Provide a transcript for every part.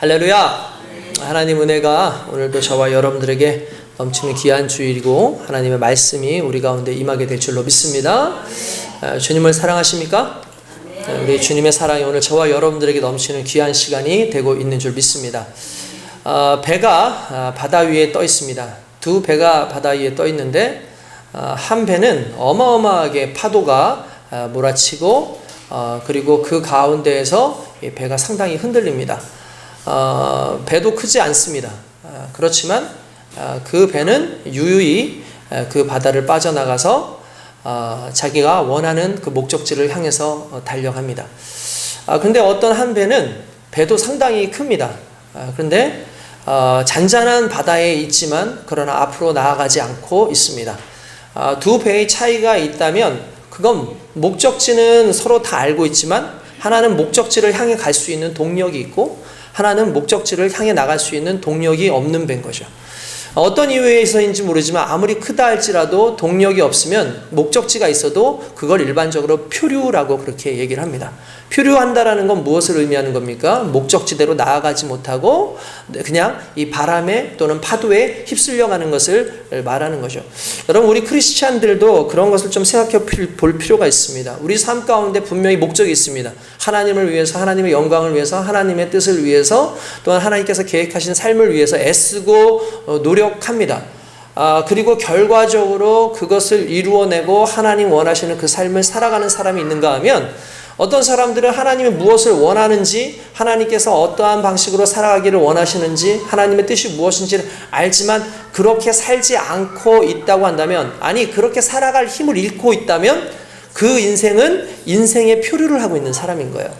할렐루야. 하나님 은혜가 오늘도 저와 여러분들에게 넘치는 귀한 주일이고 하나님의 말씀이 우리 가운데 임하게 될 줄로 믿습니다. 주님을 사랑하십니까? 우리 주님의 사랑이 오늘 저와 여러분들에게 넘치는 귀한 시간이 되고 있는 줄 믿습니다. 배가 바다 위에 떠 있습니다. 두 배가 바다 위에 떠 있는데 한 배는 어마어마하게 파도가 몰아치고 그리고 그 가운데에서 배가 상당히 흔들립니다. 배도 크지 않습니다. 그렇지만 그 배는 유유히 그 바다를 빠져나가서 자기가 원하는 그 목적지를 향해서 달려갑니다. 근데 어떤 한 배는 배도 상당히 큽니다. 그런데 잔잔한 바다에 있지만 그러나 앞으로 나아가지 않고 있습니다. 두 배의 차이가 있다면 그건 목적지는 서로 다 알고 있지만 하나는 목적지를 향해 갈 수 있는 동력이 있고 하나는 목적지를 향해 나갈 수 있는 동력이 없는 배인 거죠. 어떤 이유에서인지 모르지만 아무리 크다 할지라도 동력이 없으면 목적지가 있어도 그걸 일반적으로 표류라고 그렇게 얘기를 합니다. 표류한다라는 건 무엇을 의미하는 겁니까? 목적지대로 나아가지 못하고 그냥 이 바람에 또는 파도에 휩쓸려가는 것을 말하는 거죠. 여러분, 우리 크리스찬들도 그런 것을 좀 생각해 볼 필요가 있습니다. 우리 삶 가운데 분명히 목적이 있습니다. 하나님을 위해서, 하나님의 영광을 위해서, 하나님의 뜻을 위해서, 또한 하나님께서 계획하신 삶을 위해서 애쓰고 노력합니다. 그리고 결과적으로 그것을 이루어내고 하나님 원하시는 그 삶을 살아가는 사람이 있는가 하면 어떤 사람들은 하나님이 무엇을 원하는지, 하나님께서 어떠한 방식으로 살아가기를 원하시는지, 하나님의 뜻이 무엇인지를 알지만 그렇게 살지 않고 있다고 한다면, 아니 그렇게 살아갈 힘을 잃고 있다면 그 인생은 인생의 표류를 하고 있는 사람인 거예요.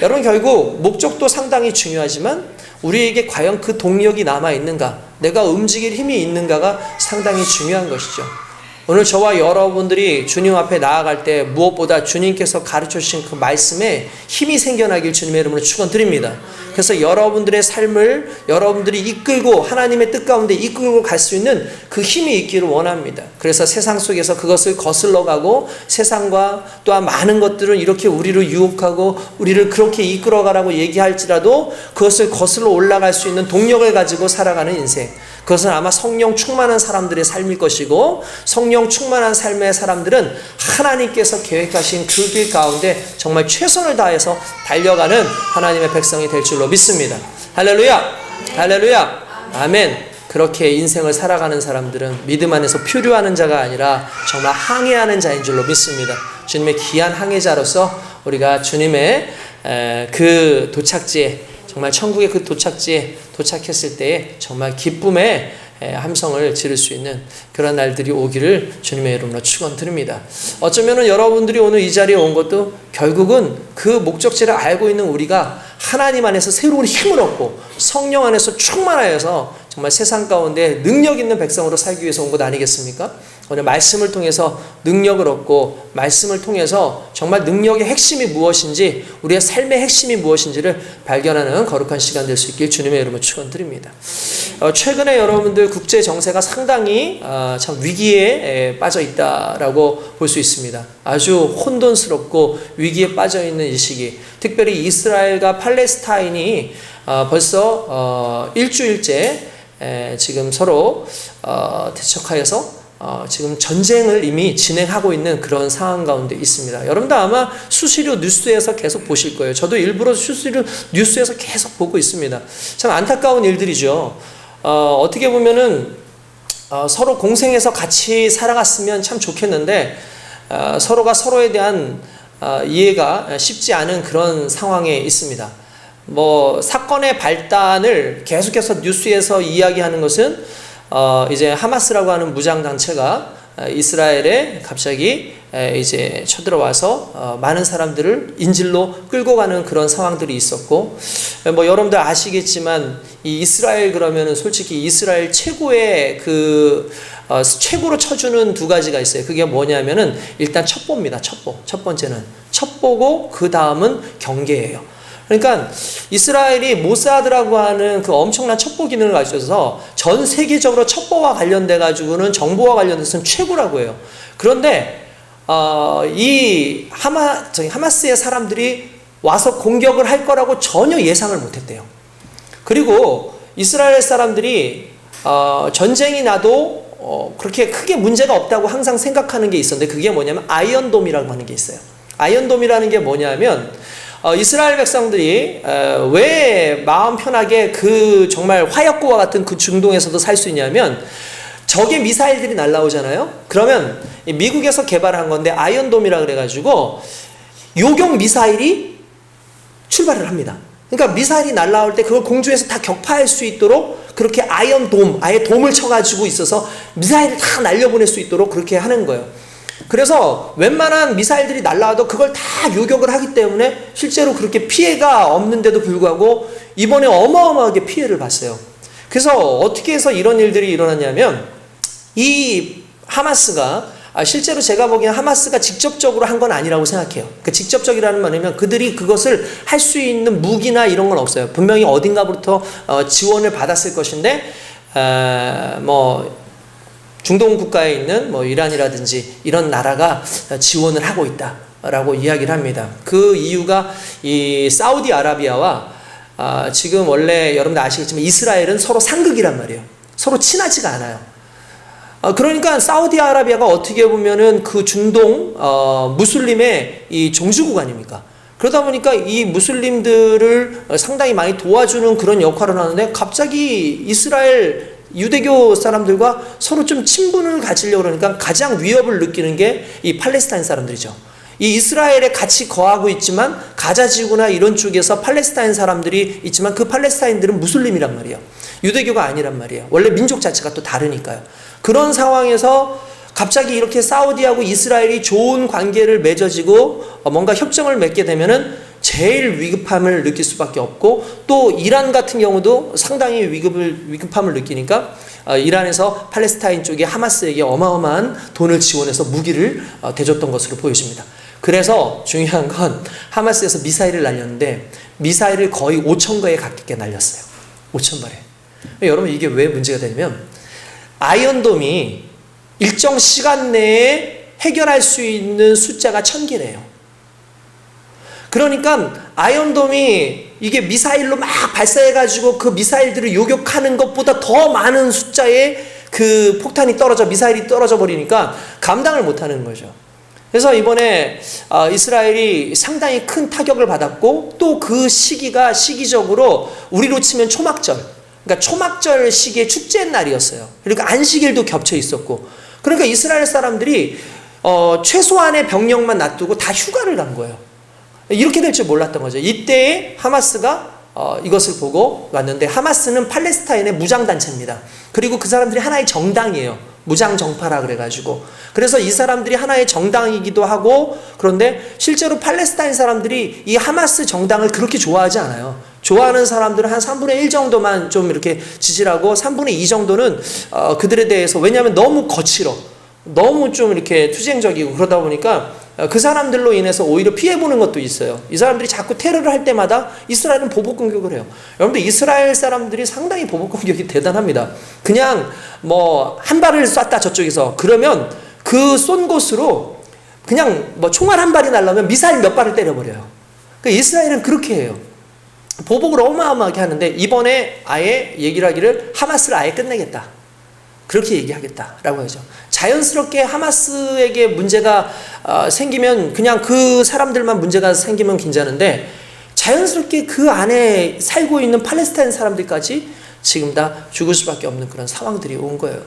여러분, 결국 목적도 상당히 중요하지만 우리에게 과연 그 동력이 남아있는가, 내가 움직일 힘이 있는가가 상당히 중요한 것이죠. 오늘 저와 여러분들이 주님 앞에 나아갈 때 무엇보다 주님께서 가르쳐 주신 그 말씀에 힘이 생겨나길 주님의 이름으로 축원드립니다. 그래서 여러분들의 삶을 여러분들이 이끌고 하나님의 뜻 가운데 이끌고 갈 수 있는 그 힘이 있기를 원합니다. 그래서 세상 속에서 그것을 거슬러 가고 세상과 또한 많은 것들은 이렇게 우리를 유혹하고 우리를 그렇게 이끌어가라고 얘기할지라도 그것을 거슬러 올라갈 수 있는 동력을 가지고 살아가는 인생, 그것은 아마 성령 충만한 사람들의 삶일 것이고, 성령 충만한 삶의 사람들은 하나님께서 계획하신 그 길 가운데 정말 최선을 다해서 달려가는 하나님의 백성이 될 줄로 믿습니다. 할렐루야! 할렐루야! 아멘! 그렇게 인생을 살아가는 사람들은 믿음 안에서 표류하는 자가 아니라 정말 항해하는 자인 줄로 믿습니다. 주님의 귀한 항해자로서 우리가 주님의 그 도착지에, 정말 천국의 그 도착지에 도착했을 때에 정말 기쁨의 함성을 지를 수 있는 그런 날들이 오기를 주님의 이름으로 축원드립니다. 어쩌면 여러분들이 오늘 이 자리에 온 것도 결국은 그 목적지를 알고 있는 우리가 하나님 안에서 새로운 힘을 얻고 성령 안에서 충만하여서 정말 세상 가운데 능력 있는 백성으로 살기 위해서 온 것 아니겠습니까? 오늘 말씀을 통해서 능력을 얻고 말씀을 통해서 정말 능력의 핵심이 무엇인지, 우리의 삶의 핵심이 무엇인지를 발견하는 거룩한 시간 될 수 있길 주님의 이름으로 축원드립니다. 최근에 여러분들 국제 정세가 상당히 참 위기에 빠져 있다라고 볼 수 있습니다. 아주 혼돈스럽고 위기에 빠져 있는 이 시기, 특별히 이스라엘과 팔레스타인이 벌써 일주일째 지금 서로 대척하여서 지금 전쟁을 이미 진행하고 있는 그런 상황 가운데 있습니다. 여러분도 아마 수시로 뉴스에서 계속 보실 거예요. 저도 일부러 수시로 뉴스에서 계속 보고 있습니다. 참 안타까운 일들이죠. 어떻게 보면은 서로 공생해서 같이 살아갔으면 참 좋겠는데 서로가 서로에 대한 이해가 쉽지 않은 그런 상황에 있습니다. 사건의 발단을 계속해서 뉴스에서 이야기하는 것은 이제 하마스라고 하는 무장단체가 이스라엘에 갑자기 이제 쳐들어와서 많은 사람들을 인질로 끌고 가는 그런 상황들이 있었고, 여러분들 아시겠지만 이 이스라엘 그러면은 솔직히 이스라엘 최고의 최고로 쳐주는 두 가지가 있어요. 그게 뭐냐면은 일단 첩보입니다. 첩보. 첫 번째는 첩보고 그 다음은 경계예요. 그러니까 이스라엘이 모사드라고 하는 그 엄청난 첩보 기능을 가지고 있어서 전 세계적으로 첩보와 관련돼 가지고는 정보와 관련돼서는 최고라고 해요. 그런데 이 하마스의 사람들이 와서 공격을 할 거라고 전혀 예상을 못했대요. 그리고 이스라엘 사람들이 전쟁이 나도 그렇게 크게 문제가 없다고 항상 생각하는 게 있었는데, 그게 뭐냐면 아이언돔이라고 하는 게 있어요. 아이언돔이라는 게 뭐냐면 이스라엘 백성들이 왜 마음 편하게 그 정말 화약고와 같은 그 중동에서도 살 수 있냐면, 적의 미사일들이 날라오잖아요. 그러면 미국에서 개발한 건데 아이언돔이라 그래가지고 요격 미사일이 출발을 합니다. 그러니까 미사일이 날라올 때 그걸 공중에서 다 격파할 수 있도록 그렇게 아이언돔, 아예 돔을 쳐가지고 있어서 미사일을 다 날려보낼 수 있도록 그렇게 하는 거예요. 그래서 웬만한 미사일들이 날라와도 그걸 다 요격을 하기 때문에 실제로 그렇게 피해가 없는데도 불구하고 이번에 어마어마하게 피해를 봤어요. 그래서 어떻게 해서 이런 일들이 일어났냐면, 이 하마스가 실제로 제가 보기엔 하마스가 직접적으로 한 건 아니라고 생각해요. 그러니까 직접적이라는 말이면 그들이 그것을 할 수 있는 무기나 이런 건 없어요. 분명히 어딘가부터 지원을 받았을 것인데, 뭐 중동 국가에 있는 뭐 이란이라든지 이런 나라가 지원을 하고 있다라고 이야기를 합니다. 그 이유가 이 사우디아라비아와 지금 원래 여러분들 아시겠지만 이스라엘은 서로 상극이란 말이에요. 서로 친하지가 않아요. 그러니까 사우디아라비아가 어떻게 보면은 그 중동 무슬림의 이 종주국 아닙니까? 그러다 보니까 이 무슬림들을 상당히 많이 도와주는 그런 역할을 하는데, 갑자기 이스라엘 유대교 사람들과 서로 좀 친분을 가지려고 그러니까 가장 위협을 느끼는 게 이 팔레스타인 사람들이죠. 이 이스라엘에 같이 거하고 있지만 가자지구나 이런 쪽에서 팔레스타인 사람들이 있지만 그 팔레스타인들은 무슬림이란 말이에요. 유대교가 아니란 말이에요. 원래 민족 자체가 또 다르니까요. 그런 상황에서 갑자기 이렇게 사우디하고 이스라엘이 좋은 관계를 맺어지고 뭔가 협정을 맺게 되면은 제일 위급함을 느낄 수밖에 없고, 또 이란 같은 경우도 상당히 위급함을 느끼니까 이란에서 팔레스타인 쪽에 하마스에게 어마어마한 돈을 지원해서 무기를 대줬던 것으로 보여집니다. 그래서 중요한 건 하마스에서 미사일을 날렸는데 미사일을 거의 5,000거에 가깝게 날렸어요. 5,000발에. 여러분, 이게 왜 문제가 되냐면 아이언돔이 일정 시간 내에 해결할 수 있는 숫자가 1,000개래요. 그러니까 아이언돔이 이게 미사일로 막 발사해가지고 그 미사일들을 요격하는 것보다 더 많은 숫자의 그 폭탄이 미사일이 떨어져 버리니까 감당을 못하는 거죠. 그래서 이번에 이스라엘이 상당히 큰 타격을 받았고, 또 그 시기가 시기적으로 우리로 치면 초막절, 그러니까 초막절 시기의 축제 날이었어요. 그러니까 안식일도 겹쳐 있었고, 그러니까 이스라엘 사람들이 최소한의 병력만 놔두고 다 휴가를 간 거예요. 이렇게 될 줄 몰랐던 거죠. 이때에 하마스가 이것을 보고 왔는데, 하마스는 팔레스타인의 무장단체입니다. 그리고 그 사람들이 하나의 정당이에요. 무장정파라 그래가지고. 그래서 이 사람들이 하나의 정당이기도 하고, 그런데 실제로 팔레스타인 사람들이 이 하마스 정당을 그렇게 좋아하지 않아요. 좋아하는 사람들은 한 3분의 1 정도만 좀 이렇게 지지를 하고, 3분의 2 정도는 그들에 대해서, 왜냐하면 너무 거칠어, 너무 좀 이렇게 투쟁적이고, 그러다 보니까 그 사람들로 인해서 오히려 피해보는 것도 있어요. 이 사람들이 자꾸 테러를 할 때마다 이스라엘은 보복 공격을 해요. 여러분들, 이스라엘 사람들이 상당히 보복 공격이 대단합니다. 그냥 뭐 한 발을 쐈다 저쪽에서, 그러면 그 쏜 곳으로 그냥 뭐 총알 한 발이 날라오면 미사일 몇 발을 때려버려요. 그러니까 이스라엘은 그렇게 해요. 보복을 어마어마하게 하는데, 이번에 아예 얘기를 하기를 하마스를 아예 끝내겠다, 그렇게 얘기하겠다라고 하죠. 자연스럽게 하마스에게 문제가 생기면 그냥 그 사람들만 문제가 생기면 괜찮은데, 자연스럽게 그 안에 살고 있는 팔레스타인 사람들까지 지금 다 죽을 수밖에 없는 그런 상황들이 온 거예요.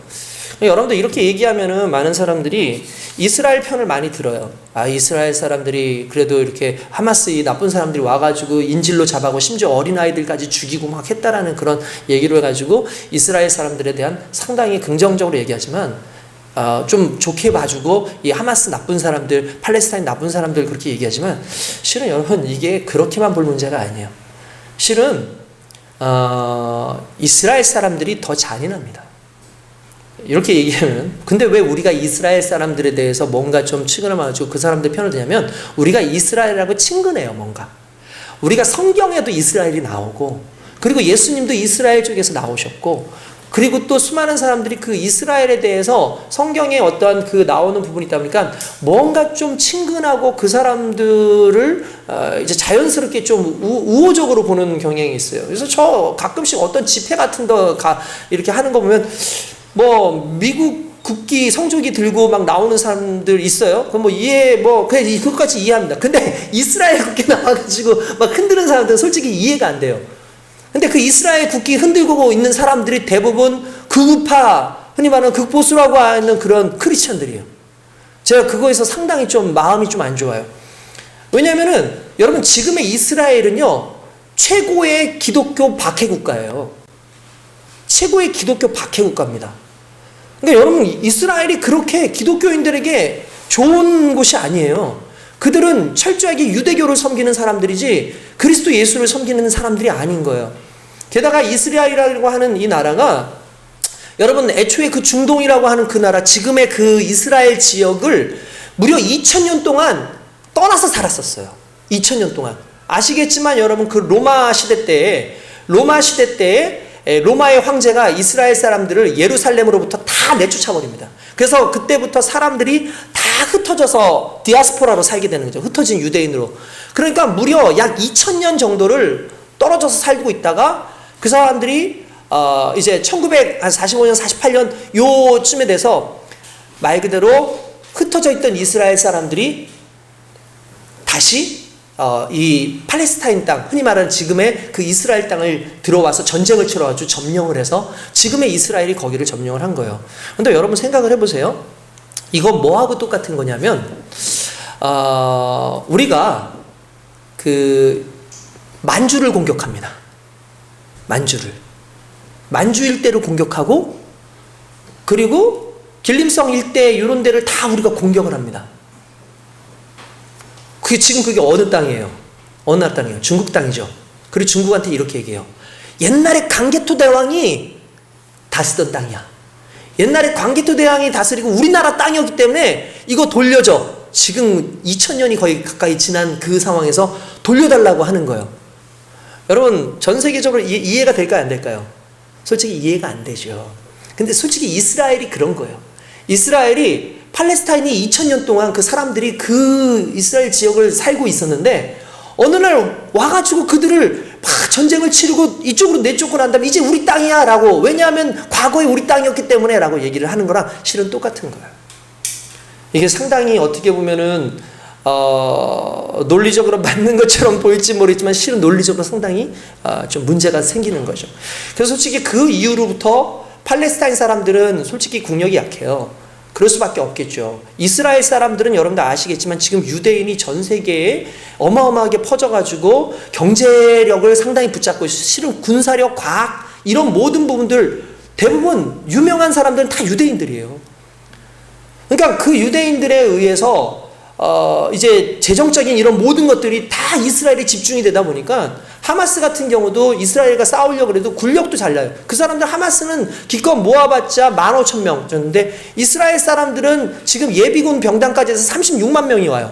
여러분들, 이렇게 얘기하면은 많은 사람들이 이스라엘 편을 많이 들어요. 이스라엘 사람들이 그래도 이렇게 하마스 이 나쁜 사람들이 와가지고 인질로 잡아고 심지어 어린아이들까지 죽이고 막 했다라는 그런 얘기를 해가지고 이스라엘 사람들에 대한 상당히 긍정적으로 얘기하지만, 좀 좋게 봐주고 이 하마스 나쁜 사람들, 팔레스타인 나쁜 사람들 그렇게 얘기하지만, 실은 여러분, 이게 그렇게만 볼 문제가 아니에요. 실은 이스라엘 사람들이 더 잔인합니다. 이렇게 얘기하면, 근데 왜 우리가 이스라엘 사람들에 대해서 뭔가 좀 측은을 가지고 그 사람들 편을 드냐면, 우리가 이스라엘하고 친근해요. 뭔가 우리가 성경에도 이스라엘이 나오고, 그리고 예수님도 이스라엘 쪽에서 나오셨고, 그리고 또 수많은 사람들이 그 이스라엘에 대해서 성경에 어떠한 그 나오는 부분이 있다 보니까 뭔가 좀 친근하고 그 사람들을 이제 자연스럽게 좀 우호적으로 보는 경향이 있어요. 그래서 저 가끔씩 어떤 집회 같은 거 이렇게 하는 거 보면 뭐 미국 국기 성조기 들고 막 나오는 사람들 있어요. 그럼 뭐 그냥 그것까지 이해합니다. 근데 이스라엘 국기 나와가지고 막 흔드는 사람들은 솔직히 이해가 안 돼요. 근데 그 이스라엘 국기 흔들고 있는 사람들이 대부분 극우파, 흔히 말하는 극보수라고 하는 그런 크리스천들이에요. 제가 그거에서 상당히 좀 마음이 좀 안 좋아요. 왜냐면은 여러분 지금의 이스라엘은요 최고의 기독교 박해국가예요. 최고의 기독교 박해국가입니다. 그러니까 여러분 이스라엘이 그렇게 기독교인들에게 좋은 곳이 아니에요. 그들은 철저하게 유대교를 섬기는 사람들이지 그리스도 예수를 섬기는 사람들이 아닌 거예요. 게다가 이스라엘이라고 하는 이 나라가 여러분 애초에 그 중동이라고 하는 그 나라 지금의 그 이스라엘 지역을 무려 2000년 동안 떠나서 살았었어요. 2000년 동안. 아시겠지만 여러분 그 로마 시대 때에 로마의 황제가 이스라엘 사람들을 예루살렘으로부터 다 내쫓아 버립니다. 그래서 그때부터 사람들이 다 흩어져서 디아스포라로 살게 되는 거죠. 흩어진 유대인으로. 그러니까 무려 약 2000년 정도를 떨어져서 살고 있다가 그 사람들이 이제 1945년 48년 요쯤에 돼서 말 그대로 흩어져 있던 이스라엘 사람들이 다시 이 팔레스타인 땅, 흔히 말하는 지금의 그 이스라엘 땅을 들어와서 전쟁을 치러가지고 점령을 해서 지금의 이스라엘이 거기를 점령을 한 거예요. 근데 여러분 생각을 해보세요. 이건 뭐하고 똑같은 거냐면, 우리가 그 만주를 공격합니다. 만주 일대를 공격하고, 그리고 길림성 일대 이런 데를 다 우리가 공격을 합니다. 지금 그게 어느 땅이에요? 어느 나라 땅이에요? 중국 땅이죠. 그리고 중국한테 이렇게 얘기해요. 옛날에 강개토 대왕이 다스던 땅이야. 옛날에 광개토 대왕이 다스리고 우리나라 땅이었기 때문에 이거 돌려줘. 지금 2000년이 거의 가까이 지난 그 상황에서 돌려달라고 하는 거예요. 여러분 전 세계적으로 이해가 될까요? 안 될까요? 솔직히 이해가 안 되죠. 근데 솔직히 이스라엘이 그런 거예요. 이스라엘이 팔레스타인이 2000년 동안 그 사람들이 그 이스라엘 지역을 살고 있었는데 어느 날 와가지고 그들을 막 전쟁을 치르고 이쪽으로 내쫓고 난 다음에 이제 우리 땅이야 라고, 왜냐하면 과거에 우리 땅이었기 때문에 라고 얘기를 하는 거랑 실은 똑같은 거예요. 이게 상당히 어떻게 보면은 논리적으로 맞는 것처럼 보일지 모르겠지만 실은 논리적으로 상당히 좀 문제가 생기는 거죠. 그래서 솔직히 그 이후로부터 팔레스타인 사람들은 솔직히 국력이 약해요. 그럴 수밖에 없겠죠. 이스라엘 사람들은 여러분들 아시겠지만 지금 유대인이 전 세계에 어마어마하게 퍼져가지고 경제력을 상당히 붙잡고 있어요. 실은 군사력, 과학 이런 모든 부분들 대부분 유명한 사람들은 다 유대인들이에요. 그러니까 그 유대인들에 의해서 이제 재정적인 이런 모든 것들이 다 이스라엘에 집중이 되다 보니까 하마스 같은 경우도 이스라엘과 싸우려고 해도 군력도 잘 나요. 그 사람들 하마스는 기껏 모아봤자 15,000명 정도인데 이스라엘 사람들은 지금 예비군 병단까지 해서 36만 명이 와요.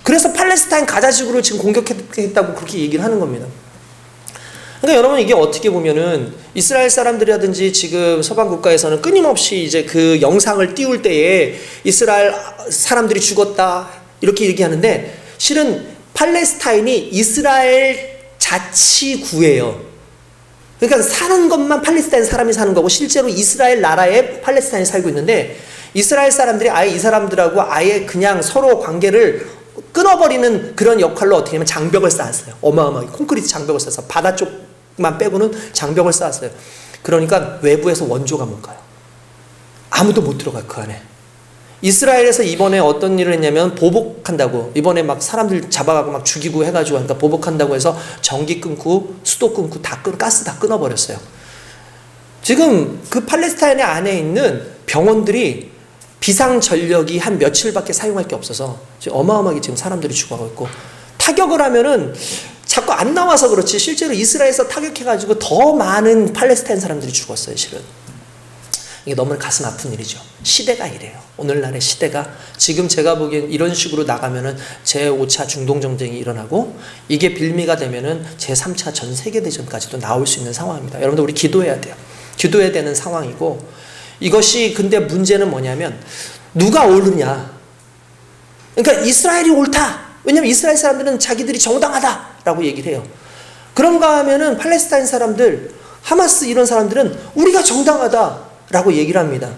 그래서 팔레스타인 가자지구를 지금 공격했다고 그렇게 얘기를 하는 겁니다. 그러니까 여러분 이게 어떻게 보면은 이스라엘 사람들이라든지 지금 서방 국가에서는 끊임없이 이제 그 영상을 띄울 때에 이스라엘 사람들이 죽었다 이렇게 얘기하는데 실은 팔레스타인이 이스라엘 자치구예요. 그러니까 사는 것만 팔레스타인 사람이 사는 거고 실제로 이스라엘 나라에 팔레스타인이 살고 있는데 이스라엘 사람들이 아예 이 사람들하고 아예 그냥 서로 관계를 끊어버리는 그런 역할로 어떻게 하면 장벽을 쌓았어요. 어마어마하게 콘크리트 장벽을 쌓아서 바다 쪽만 빼고는 장벽을 쌓았어요. 그러니까 외부에서 원조가 못 가요. 아무도 못 들어가요 그 안에. 이스라엘에서 이번에 어떤 일을 했냐면 보복한다고, 이번에 막 사람들 잡아가고 막 죽이고 해가지고 하니까 보복한다고 해서 전기 끊고 수도 끊고 가스 다 끊어버렸어요. 지금 그 팔레스타인 안에 있는 병원들이 비상전력이 한 며칠밖에 사용할 게 없어서 지금 어마어마하게 지금 사람들이 죽어가고 있고, 타격을 하면은 자꾸 안 나와서 그렇지 실제로 이스라엘에서 타격해가지고 더 많은 팔레스타인 사람들이 죽었어요. 실은 이게 너무 가슴 아픈 일이죠. 시대가 이래요. 오늘날의 시대가 지금 제가 보기엔 이런 식으로 나가면은 제5차 중동전쟁이 일어나고 이게 빌미가 되면은 제3차 전 세계대전까지도 나올 수 있는 상황입니다. 여러분들 우리 기도해야 돼요. 기도해야 되는 상황이고, 이것이 근데 문제는 뭐냐면 누가 옳으냐. 그러니까 이스라엘이 옳다. 왜냐하면 이스라엘 사람들은 자기들이 정당하다라고 얘기를 해요. 그런가 하면은 팔레스타인 사람들, 하마스 이런 사람들은 우리가 정당하다라고 얘기를 합니다.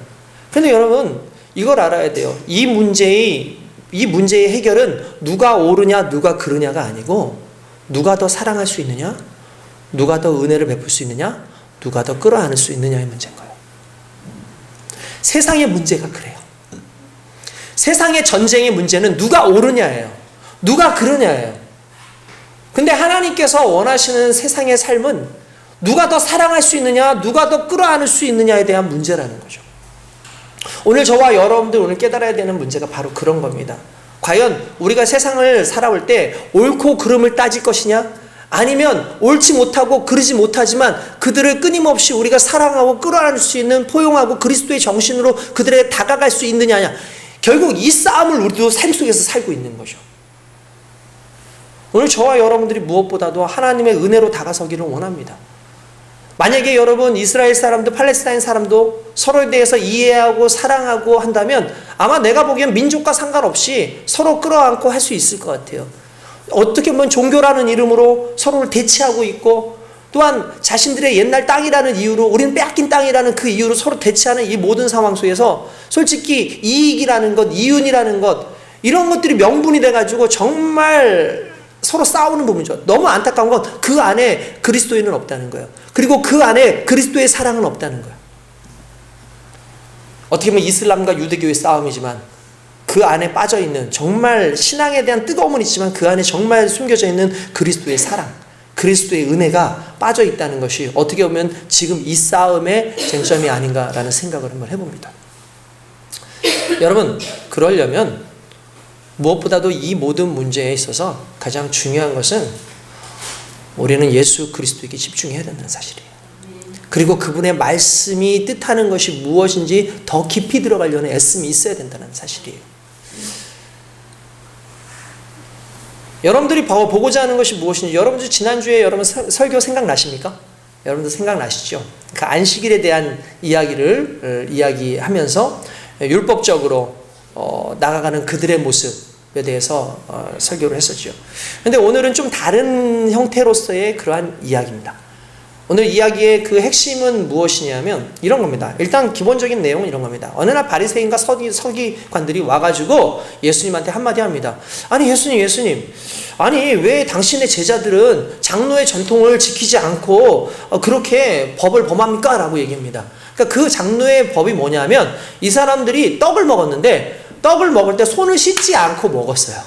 그런데 여러분 이걸 알아야 돼요. 이 문제의 해결은 누가 옳으냐 누가 그르냐가 아니고, 누가 더 사랑할 수 있느냐, 누가 더 은혜를 베풀 수 있느냐, 누가 더 끌어안을 수 있느냐의 문제인 거예요. 세상의 문제가 그래요. 세상의 전쟁의 문제는 누가 옳으냐예요. 누가 그르냐예요. 근데 하나님께서 원하시는 세상의 삶은 누가 더 사랑할 수 있느냐, 누가 더 끌어안을 수 있느냐에 대한 문제라는 거죠. 오늘 저와 여러분들 오늘 깨달아야 되는 문제가 바로 그런 겁니다. 과연 우리가 세상을 살아올 때 옳고 그름을 따질 것이냐, 아니면 옳지 못하고 그르지 못하지만 그들을 끊임없이 우리가 사랑하고 끌어안을 수 있는 포용하고 그리스도의 정신으로 그들에게 다가갈 수 있느냐. 결국 이 싸움을 우리도 삶 속에서 살고 있는 거죠. 오늘 저와 여러분들이 무엇보다도 하나님의 은혜로 다가서기를 원합니다. 만약에 여러분 이스라엘 사람도 팔레스타인 사람도 서로에 대해서 이해하고 사랑하고 한다면 아마 내가 보기엔 민족과 상관없이 서로 끌어안고 할 수 있을 것 같아요. 어떻게 보면 종교라는 이름으로 서로를 대치하고 있고, 또한 자신들의 옛날 땅이라는 이유로, 우리는 빼앗긴 땅이라는 그 이유로 서로 대치하는 이 모든 상황 속에서 솔직히 이익이라는 것, 이윤이라는 것, 이런 것들이 명분이 돼가지고 정말 서로 싸우는 부분이죠. 너무 안타까운 건 그 안에 그리스도인은 없다는 거예요. 그리고 그 안에 그리스도의 사랑은 없다는 거예요. 어떻게 보면 이슬람과 유대교의 싸움이지만 그 안에 빠져있는, 정말 신앙에 대한 뜨거움은 있지만 그 안에 정말 숨겨져 있는 그리스도의 사랑, 그리스도의 은혜가 빠져있다는 것이 어떻게 보면 지금 이 싸움의 쟁점이 아닌가라는 생각을 한번 해봅니다. 여러분, 그러려면 무엇보다도 이 모든 문제에 있어서 가장 중요한 것은 우리는 예수 그리스도에게 집중해야 된다는 사실이에요. 그리고 그분의 말씀이 뜻하는 것이 무엇인지 더 깊이 들어가려는 애씀이 있어야 된다는 사실이에요. 여러분들이 보고자 하는 것이 무엇인지, 여러분들 지난주에 여러분 설교 생각나십니까? 여러분들 생각나시죠? 그 안식일에 대한 이야기를 이야기하면서 율법적으로 나아가는 그들의 모습에 대해서 설교를 했었죠. 그런데 오늘은 좀 다른 형태로서의 그러한 이야기입니다. 오늘 이야기의 그 핵심은 무엇이냐면 이런 겁니다. 일단 기본적인 내용은 이런 겁니다. 어느 날 바리새인과 서기관들이 와가지고 예수님한테 한마디 합니다. 아니 예수님, 아니 왜 당신의 제자들은 장로의 전통을 지키지 않고 그렇게 법을 범합니까? 라고 얘기합니다. 그러니까 그 장로의 법이 뭐냐면 이 사람들이 떡을 먹었는데 떡을 먹을 때 손을 씻지 않고 먹었어요.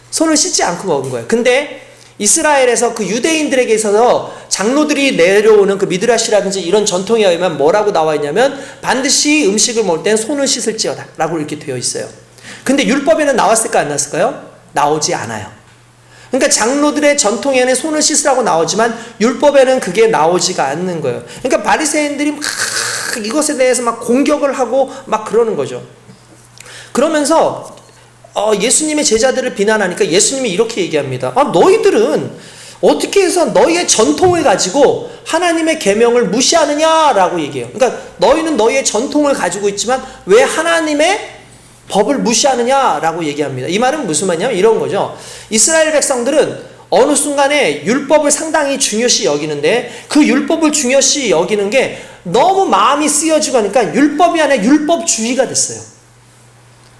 손을 씻지 않고 먹은 거예요. 근데 이스라엘에서 그 유대인들에게 있어서 장로들이 내려오는 그 미드라시라든지 이런 전통에 의하면 뭐라고 나와 있냐면 반드시 음식을 먹을 땐 손을 씻을지어다 라고 이렇게 되어 있어요. 근데 율법에는 나왔을까 안 나왔을까요? 나오지 않아요. 그러니까 장로들의 전통에는 손을 씻으라고 나오지만 율법에는 그게 나오지가 않는 거예요. 그러니까 바리새인들이 막 이것에 대해서 막 공격을 하고 막 그러는 거죠. 그러면서 예수님의 제자들을 비난하니까 예수님이 이렇게 얘기합니다. 너희들은 어떻게 해서 너희의 전통을 가지고 하나님의 계명을 무시하느냐라고 얘기해요. 그러니까 너희는 너희의 전통을 가지고 있지만 왜 하나님의 법을 무시하느냐라고 얘기합니다. 이 말은 무슨 말이냐면 이런 거죠. 이스라엘 백성들은 어느 순간에 율법을 상당히 중요시 여기는데 그 율법을 중요시 여기는 게 너무 마음이 쓰여지고 하니까 율법이 아니라 율법주의가 됐어요.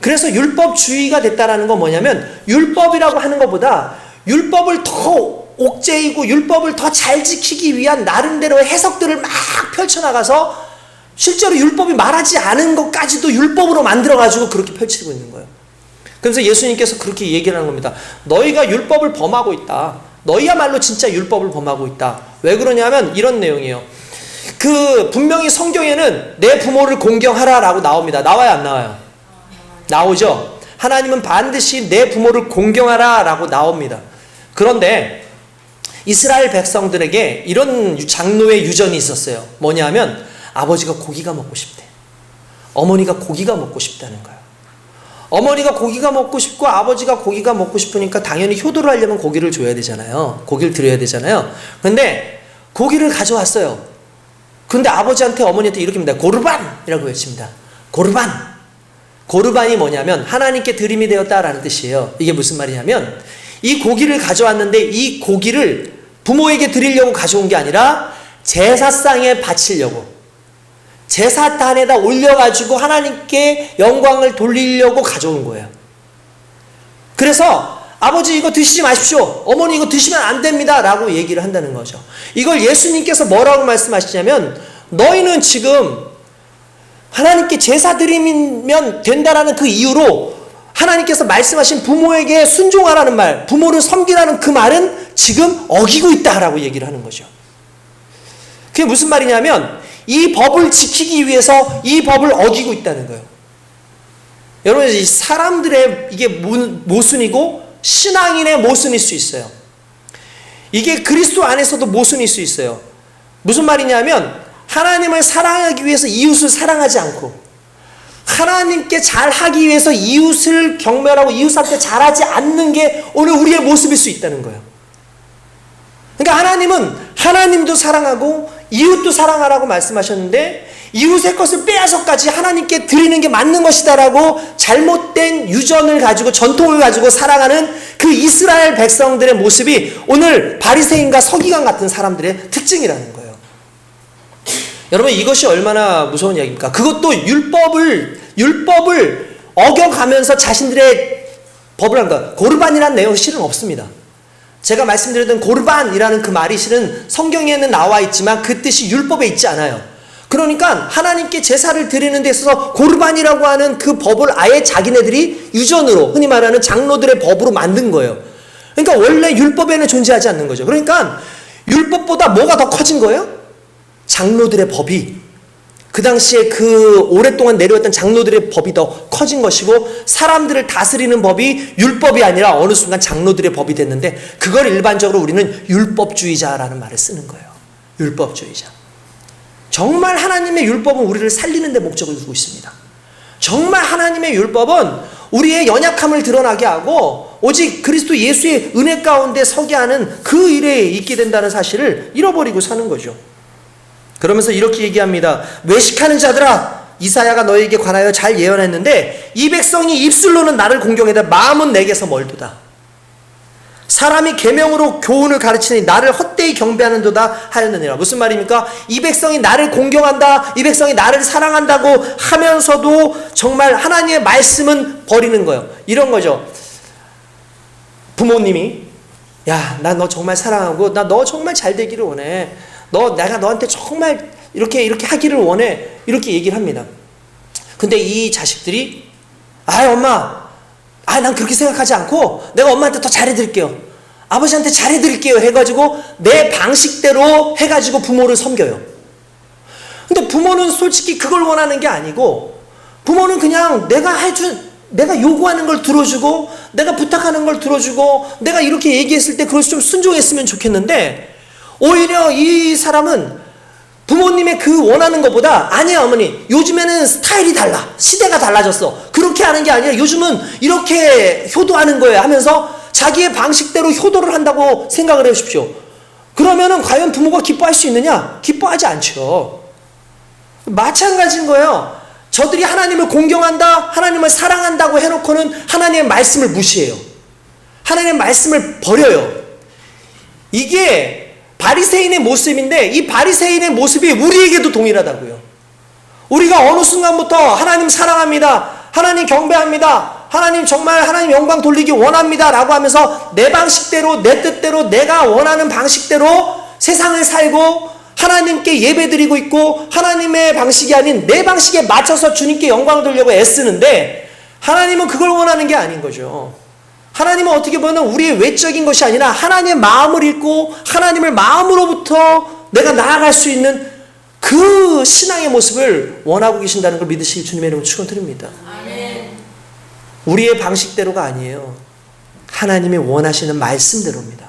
그래서 율법주의가 됐다라는 건 뭐냐면 율법이라고 하는 것보다 율법을 더 옥죄이고 율법을 더 잘 지키기 위한 나름대로의 해석들을 막 펼쳐나가서 실제로 율법이 말하지 않은 것까지도 율법으로 만들어가지고 그렇게 펼치고 있는 거예요. 그래서 예수님께서 그렇게 얘기를 하는 겁니다. 너희가 율법을 범하고 있다. 너희야말로 진짜 율법을 범하고 있다. 왜 그러냐면 이런 내용이에요. 분명히 성경에는 내 부모를 공경하라 라고 나옵니다. 나와요 안 나와요? 나오죠. 하나님은 반드시 내 부모를 공경하라 라고 나옵니다. 그런데 이스라엘 백성들에게 이런 장로의 유전이 있었어요. 뭐냐면 아버지가 고기가 먹고 싶대. 어머니가 고기가 먹고 싶다는 거예요. 어머니가 고기가 먹고 싶고 아버지가 고기가 먹고 싶으니까 당연히 효도를 하려면 고기를 줘야 되잖아요. 고기를 드려야 되잖아요. 근데 고기를 가져왔어요. 근데 아버지한테 어머니한테 이렇게 합니다. 고르반이라고 외칩니다. 고르반. 고르반이 뭐냐면 하나님께 드림이 되었다라는 뜻이에요. 이게 무슨 말이냐면 이 고기를 가져왔는데 이 고기를 부모에게 드리려고 가져온 게 아니라 제사상에 바치려고, 제사단에다 올려가지고 하나님께 영광을 돌리려고 가져온 거예요. 그래서 아버지 이거 드시지 마십시오. 어머니 이거 드시면 안 됩니다. 라고 얘기를 한다는 거죠. 이걸 예수님께서 뭐라고 말씀하시냐면 너희는 지금 하나님께 제사 드리면 된다라는 그 이유로 하나님께서 말씀하신 부모에게 순종하라는 말, 부모를 섬기라는 그 말은 지금 어기고 있다라고 얘기를 하는 거죠. 그게 무슨 말이냐면 이 법을 지키기 위해서 이 법을 어기고 있다는 거예요. 여러분, 이 사람들의 이게 모순이고 신앙인의 모순일 수 있어요. 이게 그리스도 안에서도 모순일 수 있어요. 무슨 말이냐면 하나님을 사랑하기 위해서 이웃을 사랑하지 않고 하나님께 잘하기 위해서 이웃을 경멸하고 이웃한테 잘하지 않는 게 오늘 우리의 모습일 수 있다는 거예요. 그러니까 하나님은 하나님도 사랑하고 이웃도 사랑하라고 말씀하셨는데 이웃의 것을 빼앗아까지 하나님께 드리는 게 맞는 것이다라고 잘못된 유전을 가지고 전통을 가지고 살아가는 그 이스라엘 백성들의 모습이 오늘 바리새인과 서기관 같은 사람들의 특징이라는 거예요. 여러분, 이것이 얼마나 무서운 이야기입니까? 그것도 율법을 어겨가면서 자신들의 법을 한 것. 고르반이라는 내용이 실은 없습니다. 제가 말씀드렸던 고르반이라는 그 말이 실은 성경에는 나와 있지만 그 뜻이 율법에 있지 않아요. 그러니까 하나님께 제사를 드리는 데 있어서 고르반이라고 하는 그 법을 아예 자기네들이 유전으로, 흔히 말하는 장로들의 법으로 만든 거예요. 그러니까 원래 율법에는 존재하지 않는 거죠. 그러니까 율법보다 뭐가 더 커진 거예요? 장로들의 법이, 그 당시에 그 오랫동안 내려왔던 장로들의 법이 더 커진 것이고 사람들을 다스리는 법이 율법이 아니라 어느 순간 장로들의 법이 됐는데 그걸 일반적으로 우리는 율법주의자라는 말을 쓰는 거예요. 율법주의자. 정말 하나님의 율법은 우리를 살리는 데 목적을 두고 있습니다. 정말 하나님의 율법은 우리의 연약함을 드러나게 하고 오직 그리스도 예수의 은혜 가운데 서게 하는 그 일에 있게 된다는 사실을 잃어버리고 사는 거죠. 그러면서 이렇게 얘기합니다. 외식하는 자들아, 이사야가 너에게 관하여 잘 예언했는데 이 백성이 입술로는 나를 공경하되 마음은 내게서 멀도다. 사람이 계명으로 교훈을 가르치니 나를 헛되이 경배하는도다 하였느니라. 무슨 말입니까? 이 백성이 나를 공경한다, 이 백성이 나를 사랑한다고 하면서도 정말 하나님의 말씀은 버리는 거예요. 이런 거죠. 부모님이 야, 나 너 정말 사랑하고 나 너 정말 잘 되기를 원해. 내가 너한테 정말 이렇게 하기를 원해. 이렇게 얘기를 합니다. 근데 이 자식들이 엄마, 난 그렇게 생각하지 않고 내가 엄마한테 더 잘해드릴게요. 아버지한테 잘해드릴게요. 해가지고 내 방식대로 해가지고 부모를 섬겨요. 근데 부모는 솔직히 그걸 원하는 게 아니고 부모는 그냥 내가 요구하는 걸 들어주고 내가 부탁하는 걸 들어주고 내가 이렇게 얘기했을 때 그것이 좀 순종했으면 좋겠는데 오히려 이 사람은 부모님의 그 원하는 것보다 아니야 어머니, 요즘에는 스타일이 달라, 시대가 달라졌어, 그렇게 하는 게 아니라 요즘은 이렇게 효도하는 거예요 하면서 자기의 방식대로 효도를 한다고 생각을 해보십시오. 그러면은 과연 부모가 기뻐할 수 있느냐? 기뻐하지 않죠. 마찬가지인 거예요. 저들이 하나님을 공경한다, 하나님을 사랑한다고 해놓고는 하나님의 말씀을 무시해요. 하나님의 말씀을 버려요. 이게 바리새인의 모습인데 이 바리새인의 모습이 우리에게도 동일하다고요. 우리가 어느 순간부터 하나님 사랑합니다, 하나님 경배합니다, 하나님 정말 하나님 영광 돌리기 원합니다 라고 하면서 내 방식대로 내 뜻대로 내가 원하는 방식대로 세상을 살고 하나님께 예배드리고 있고 하나님의 방식이 아닌 내 방식에 맞춰서 주님께 영광을 돌리려고 애쓰는데 하나님은 그걸 원하는 게 아닌 거죠. 하나님은 어떻게 보면 우리의 외적인 것이 아니라 하나님의 마음을 읽고 하나님을 마음으로부터 내가 나아갈 수 있는 그 신앙의 모습을 원하고 계신다는 걸 믿으시기 주님의 이름으로 축원드립니다. 아멘. 우리의 방식대로가 아니에요. 하나님이 원하시는 말씀대로입니다.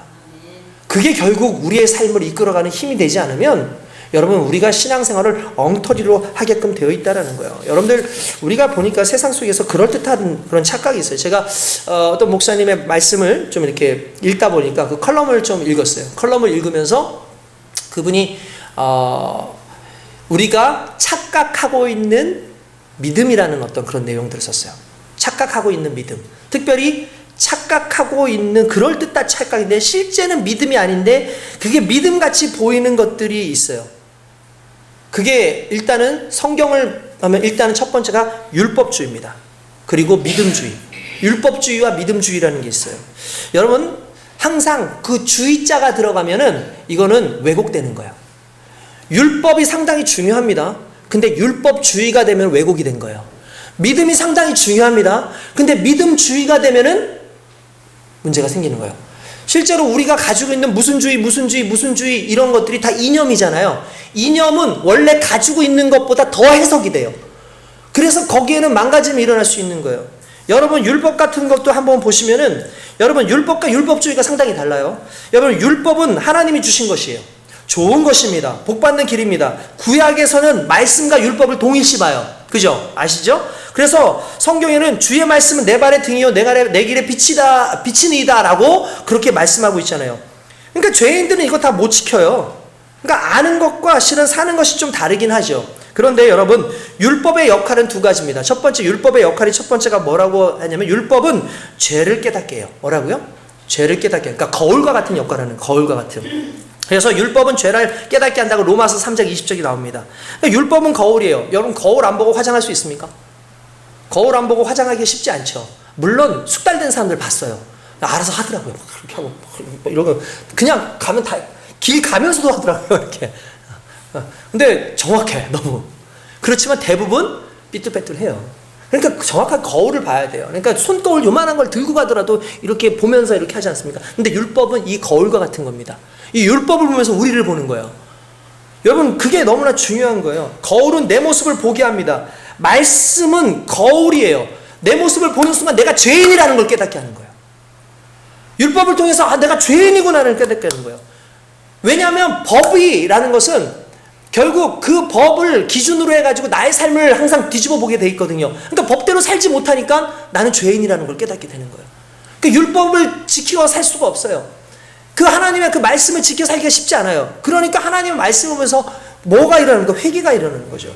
그게 결국 우리의 삶을 이끌어가는 힘이 되지 않으면 여러분 우리가 신앙생활을 엉터리로 하게끔 되어 있다는 거예요. 여러분들 우리가 보니까 세상 속에서 그럴듯한 그런 착각이 있어요. 제가 어떤 목사님의 말씀을 좀 이렇게 읽다 보니까 그 컬럼을 좀 읽었어요. 컬럼을 읽으면서 그분이 우리가 착각하고 있는 믿음이라는 어떤 그런 내용들을 썼어요. 착각하고 있는 믿음. 특별히 착각하고 있는 그럴듯한 착각인데 실제는 믿음이 아닌데 그게 믿음같이 보이는 것들이 있어요. 그게 일단은 성경을 하면 일단은 첫 번째가 율법주의입니다. 그리고 믿음주의. 율법주의와 믿음주의라는 게 있어요. 여러분 항상 그 주의자가 들어가면은 이거는 왜곡되는 거예요. 율법이 상당히 중요합니다. 근데 율법주의가 되면 왜곡이 된 거예요. 믿음이 상당히 중요합니다. 근데 믿음주의가 되면은 문제가 생기는 거예요. 실제로 우리가 가지고 있는 무슨 주의 이런 것들이 다 이념이잖아요. 이념은 원래 가지고 있는 것보다 더 해석이 돼요. 그래서 거기에는 망가짐이 일어날 수 있는 거예요. 여러분 율법 같은 것도 한번 보시면은 여러분 율법과 율법주의가 상당히 달라요. 여러분 율법은 하나님이 주신 것이에요. 좋은 것입니다. 복받는 길입니다. 구약에서는 말씀과 율법을 동일시 봐요. 그죠? 아시죠? 그래서 성경에는 주의 말씀은 내 발의 등이요 내 길의 빛이니이다 라고 그렇게 말씀하고 있잖아요. 그러니까 죄인들은 이거 다 못 지켜요. 그러니까 아는 것과 실은 사는 것이 좀 다르긴 하죠. 그런데 여러분 율법의 역할은 두 가지입니다. 첫 번째 율법의 역할이 첫 번째가 뭐라고 하냐면 율법은 죄를 깨닫게 해요. 뭐라고요? 죄를 깨닫게 해요. 그러니까 거울과 같은 역할을 하는 거울과 같은. 그래서 율법은 죄를 깨닫게 한다고 로마서 3장 20절이 나옵니다. 그러니까 율법은 거울이에요. 여러분 거울 안 보고 화장할 수 있습니까? 거울 안 보고 화장하기 쉽지 않죠. 물론 숙달된 사람들 봤어요. 알아서 하더라고요. 막 그렇게 하고 이러고 그냥 가면 다 길 가면서도 하더라고요. 이렇게. 근데 정확해 너무. 그렇지만 대부분 삐뚤빼뚤해요. 그러니까 정확한 거울을 봐야 돼요. 그러니까 손거울 요만한 걸 들고 가더라도 이렇게 보면서 이렇게 하지 않습니까? 근데 율법은 이 거울과 같은 겁니다. 이 율법을 보면서 우리를 보는 거예요. 여러분 그게 너무나 중요한 거예요. 거울은 내 모습을 보게 합니다. 말씀은 거울이에요. 내 모습을 보는 순간 내가 죄인이라는 걸 깨닫게 하는 거예요. 율법을 통해서 내가 죄인이구나를 깨닫게 하는 거예요. 왜냐하면 법이라는 것은 결국 그 법을 기준으로 해가지고 나의 삶을 항상 뒤집어 보게 돼 있거든요. 그러니까 법대로 살지 못하니까 나는 죄인이라는 걸 깨닫게 되는 거예요. 그러니까 율법을 지키고 살 수가 없어요. 그 하나님의 그 말씀을 지켜 살기가 쉽지 않아요. 그러니까 하나님의 말씀을 보면서 뭐가 일어나는 거? 회개가 일어나는 거죠.